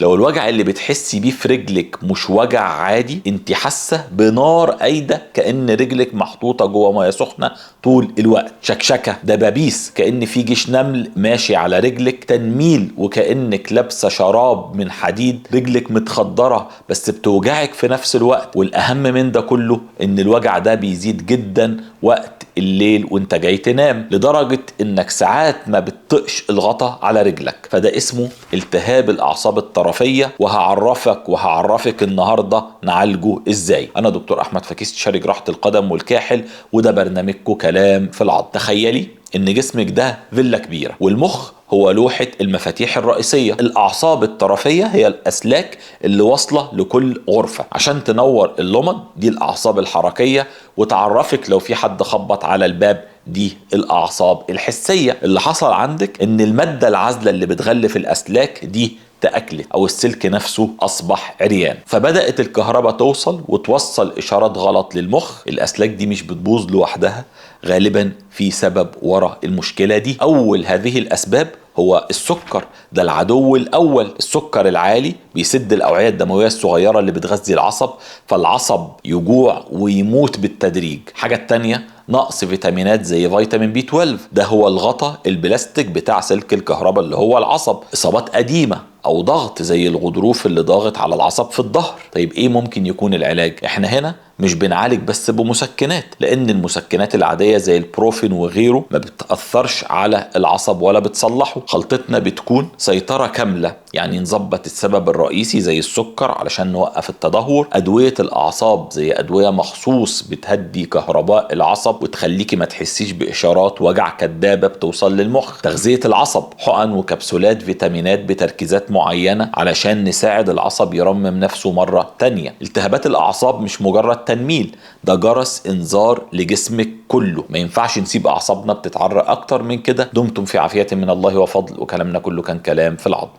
لو الوجع اللي بتحسي بيه في رجلك مش وجع عادي، انت حاسه بنار قايده كأن رجلك محطوطه جوه ميه سخنه طول الوقت، شكشكه، دبابيس كأن في جيش نمل ماشي على رجلك، تنميل وكأنك لابسه شراب من حديد، رجلك متخدره بس بتوجعك في نفس الوقت. والاهم من ده كله ان الوجع ده بيزيد جدا وقت الليل وانت جاي تنام، لدرجه انك ساعات ما بتطقش الغطا على رجلك. فده اسمه التهاب الاعصاب الطرفيه، وهعرفك النهارده نعالجه ازاي. انا دكتور احمد فكيس، استشاري جراحه القدم والكاحل، وده برنامجكم كلام في العظم. تخيلي ان جسمك ده فيلا كبيره، والمخ هو لوحة المفاتيح الرئيسية. الأعصاب الطرفية هي الأسلاك اللي واصلة لكل غرفة عشان تنور اللمض، دي الأعصاب الحركية، وتعرفك لو في حد خبط على الباب، دي الأعصاب الحسية. اللي حصل عندك إن المادة العازلة اللي بتغلف الأسلاك دي تأكلت، أو السلك نفسه أصبح عريان، فبدأت الكهرباء توصل وتوصل إشارات غلط للمخ. الأسلاك دي مش بتبوظ لوحدها، غالبا في سبب ورا المشكلة دي. أول هذه الأسباب هو السكر، ده العدو الأول. السكر العالي بيسد الأوعية الدموية الصغيرة اللي بتغذي العصب، فالعصب يجوع ويموت بالتدريج. حاجة التانية نقص فيتامينات زي فيتامين بي 12، ده هو الغطاء البلاستيك بتاع سلك الكهرباء اللي هو العصب. إصابات قديمة أو ضغط زي الغضروف اللي ضاغط على العصب في الظهر. طيب إيه ممكن يكون العلاج؟ إحنا هنا مش بنعالج بس بمسكنات، لأن المسكنات العادية زي البروفين وغيره ما بتأثرش على العصب ولا بتصلحه. خلطتنا بتكون سيطرة كاملة، يعني نظبط السبب الرئيسي زي السكر علشان نوقف التدهور، أدوية الأعصاب زي أدوية مخصوص بتهدي كهرباء العصب وتخليكي ما تحسيش بإشارات وجع كدابة بتوصل للمخ، تغذية العصب، حقن وكبسولات فيتامينات بتركيزات معينة علشان نساعد العصب يرمم نفسه مرة تانية. التهابات الأعصاب مش مجرد تنميل، ده جرس انذار لجسمك كله. ما ينفعش نسيب أعصابنا بتتعرق أكتر من كده. دمتم في عافية من الله وفضل، وكلامنا كله كان كلام في العظم.